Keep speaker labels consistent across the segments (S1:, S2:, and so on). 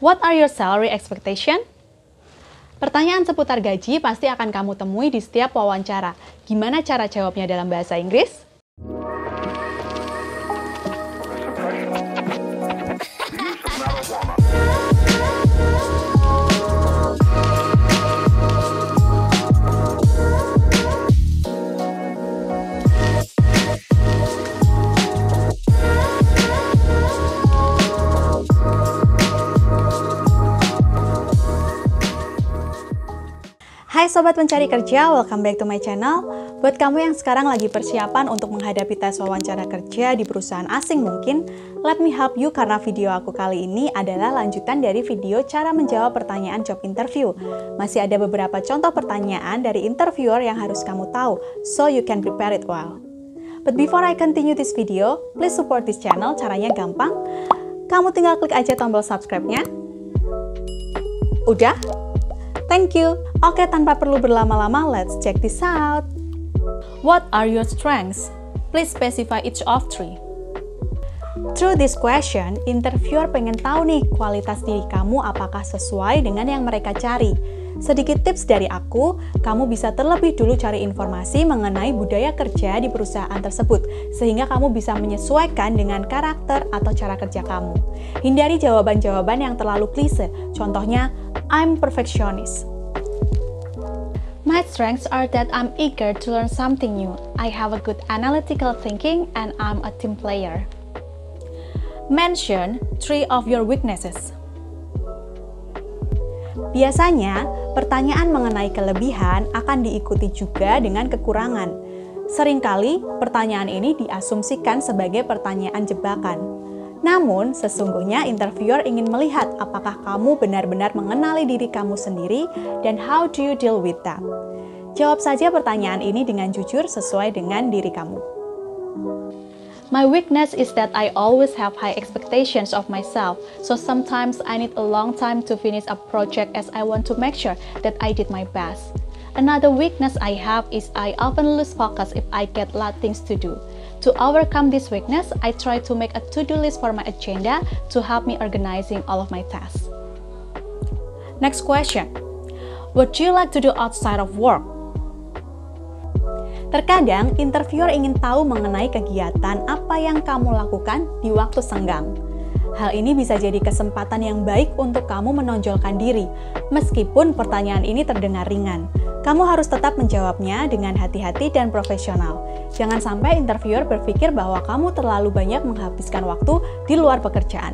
S1: What are your salary expectation? Pertanyaan seputar gaji pasti akan kamu temui di setiap wawancara. Gimana cara jawabnya dalam bahasa Inggris? Hai Sobat Pencari Kerja, welcome back to my channel. Buat kamu yang sekarang lagi persiapan untuk menghadapi tes wawancara kerja di perusahaan asing mungkin, let me help you karena video aku kali ini adalah lanjutan dari video cara menjawab pertanyaan job interview. Masih ada beberapa contoh pertanyaan dari interviewer yang harus kamu tahu, so you can prepare it well. But before I continue this video, please support this channel, caranya gampang. Kamu tinggal klik aja tombol subscribe-nya. Udah? Thank you. Oke, tanpa perlu berlama-lama, let's check this out. What are your strengths? Please specify each of three. Through this question, interviewer pengen tahu nih kualitas diri kamu apakah sesuai dengan yang mereka cari. Sedikit tips dari aku, kamu bisa terlebih dulu cari informasi mengenai budaya kerja di perusahaan tersebut, sehingga kamu bisa menyesuaikan dengan karakter atau cara kerja kamu. Hindari jawaban-jawaban yang terlalu klise, contohnya, I'm perfectionist. My strengths are that I'm eager to learn something new. I have a good analytical thinking and I'm a team player. Mention 3 of your weaknesses. Biasanya, pertanyaan mengenai kelebihan akan diikuti juga dengan kekurangan. Seringkali, pertanyaan ini diasumsikan sebagai pertanyaan jebakan. Namun, sesungguhnya interviewer ingin melihat apakah kamu benar-benar mengenali diri kamu sendiri dan how do you deal with that. Jawab saja pertanyaan ini dengan jujur sesuai dengan diri kamu. My weakness is that I always have high expectations of myself, so sometimes I need a long time to finish a project as I want to make sure that I did my best. Another weakness I have is I often lose focus if I get a lot of things to do. To overcome this weakness, I try to make a to-do list for my agenda to help me organizing all of my tasks. Next question. What do you like to do outside of work? Terkadang, interviewer ingin tahu mengenai kegiatan apa yang kamu lakukan di waktu senggang. Hal ini bisa jadi kesempatan yang baik untuk kamu menonjolkan diri, meskipun pertanyaan ini terdengar ringan. Kamu harus tetap menjawabnya dengan hati-hati dan profesional. Jangan sampai interviewer berpikir bahwa kamu terlalu banyak menghabiskan waktu di luar pekerjaan.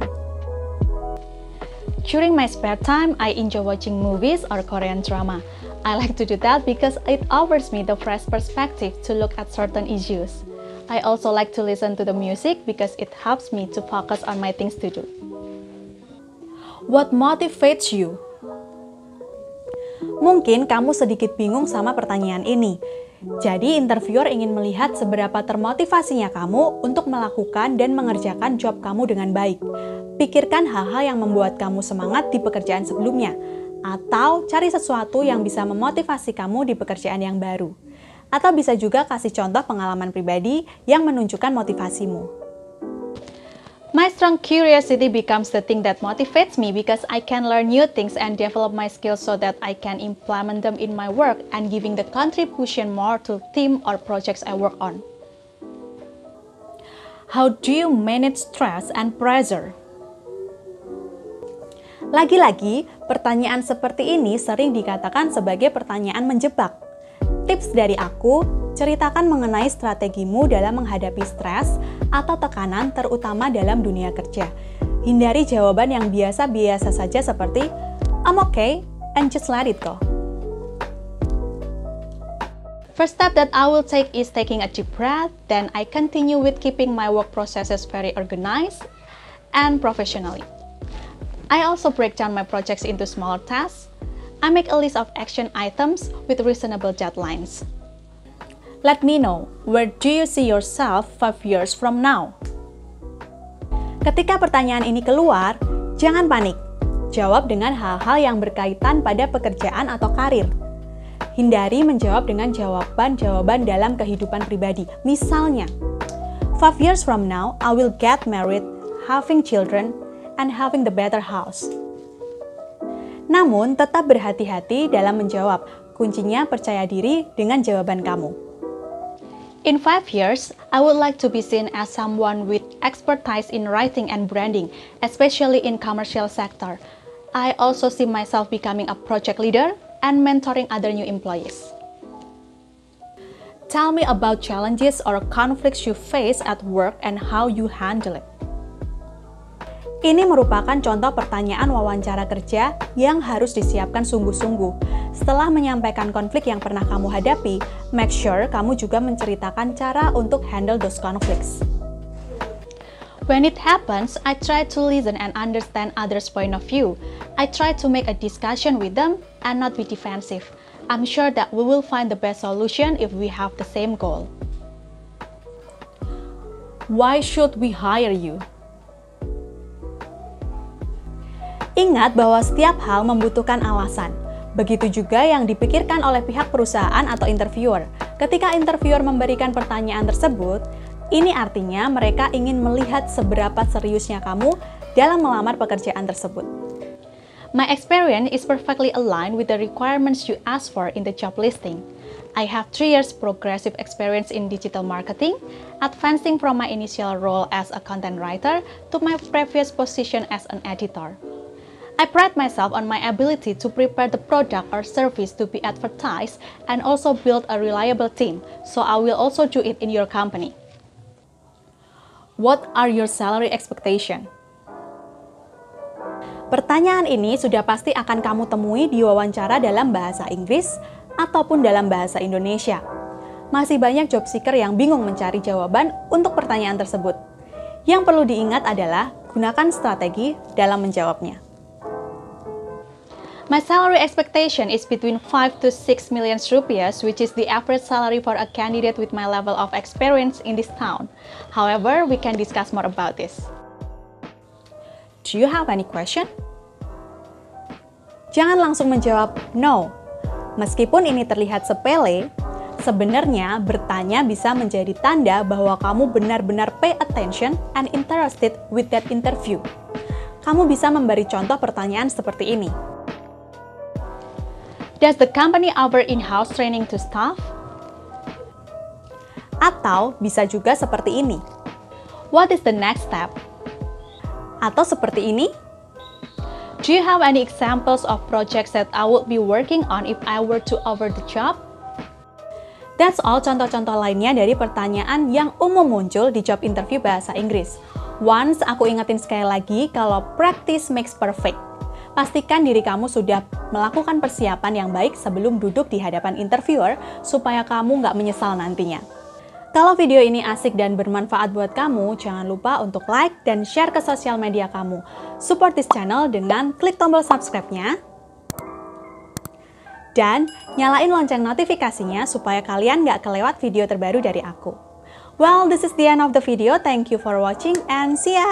S1: During my spare time, I enjoy watching movies or Korean drama. I like to do that because it offers me the fresh perspective to look at certain issues. I also like to listen to the music because it helps me to focus on my things to do. What motivates you? Mungkin kamu sedikit bingung sama pertanyaan ini. Jadi interviewer ingin melihat seberapa termotivasinya kamu untuk melakukan dan mengerjakan job kamu dengan baik. Pikirkan hal-hal yang membuat kamu semangat di pekerjaan sebelumnya, atau cari sesuatu yang bisa memotivasi kamu di pekerjaan yang baru. Atau bisa juga kasih contoh pengalaman pribadi yang menunjukkan motivasimu. My strong curiosity becomes the thing that motivates me because I can learn new things and develop my skills so that I can implement them in my work and giving the contribution more to team or projects I work on. How do you manage stress and pressure? Lagi-lagi, pertanyaan seperti ini sering dikatakan sebagai pertanyaan menjebak. Tips dari aku, ceritakan mengenai strategimu dalam menghadapi stres atau tekanan terutama dalam dunia kerja. Hindari jawaban yang biasa-biasa saja seperti I'm okay and just let it go. First step that I will take is taking a deep breath, then I continue with keeping my work processes very organized and professionally. I also break down my projects into smaller tasks. I make a list of action items with reasonable deadlines. Let me know, where do you see yourself 5 years from now? Ketika pertanyaan ini keluar, jangan panik. Jawab dengan hal-hal yang berkaitan pada pekerjaan atau karir. Hindari menjawab dengan jawaban-jawaban dalam kehidupan pribadi. Misalnya, 5 years from now, I will get married, having children, and having the better house. Namun, tetap berhati-hati dalam menjawab. Kuncinya percaya diri dengan jawaban kamu. In 5 years, I would like to be seen as someone with expertise in writing and branding, especially in commercial sector. I also see myself becoming a project leader and mentoring other new employees. Tell me about challenges or conflicts you face at work and how you handle it. Ini merupakan contoh pertanyaan wawancara kerja yang harus disiapkan sungguh-sungguh. Setelah menyampaikan konflik yang pernah kamu hadapi, make sure kamu juga menceritakan cara untuk handle those conflicts. When it happens, I try to listen and understand others' point of view. I try to make a discussion with them and not be defensive. I'm sure that we will find the best solution if we have the same goal. Why should we hire you? Ingat bahwa setiap hal membutuhkan alasan. Begitu juga yang dipikirkan oleh pihak perusahaan atau interviewer. Ketika interviewer memberikan pertanyaan tersebut, ini artinya mereka ingin melihat seberapa seriusnya kamu dalam melamar pekerjaan tersebut. My experience is perfectly aligned with the requirements you ask for in the job listing. I have 3 years progressive experience in digital marketing, advancing from my initial role as a content writer to my previous position as an editor. I pride myself on my ability to prepare the product or service to be advertised and also build a reliable team, so I will also do it in your company. What are your salary expectation? Pertanyaan ini sudah pasti akan kamu temui di wawancara dalam bahasa Inggris ataupun dalam bahasa Indonesia. Masih banyak job seeker yang bingung mencari jawaban untuk pertanyaan tersebut. Yang perlu diingat adalah gunakan strategi dalam menjawabnya. My salary expectation is between 5 to 6 million rupiahs, which is the average salary for a candidate with my level of experience in this town. However, we can discuss more about this. Do you have any question? Jangan langsung menjawab no. Meskipun ini terlihat sepele, sebenarnya bertanya bisa menjadi tanda bahwa kamu benar-benar pay attention and interested with that interview. Kamu bisa memberi contoh pertanyaan seperti ini. Does the company offer in-house training to staff? Atau bisa juga seperti ini. What is the next step? Atau seperti ini. Do you have any examples of projects that I would be working on if I were to offer the job? That's all contoh-contoh lainnya dari pertanyaan yang umum muncul di job interview bahasa Inggris. Once aku ingetin sekali lagi kalau practice makes perfect. Pastikan diri kamu sudah melakukan persiapan yang baik sebelum duduk di hadapan interviewer supaya kamu nggak menyesal nantinya. Kalau video ini asik dan bermanfaat buat kamu, jangan lupa untuk like dan share ke sosial media kamu. Support this channel dengan klik tombol subscribe-nya. Dan nyalain lonceng notifikasinya supaya kalian nggak kelewat video terbaru dari aku. Well, this is the end of the video. Thank you for watching and see ya!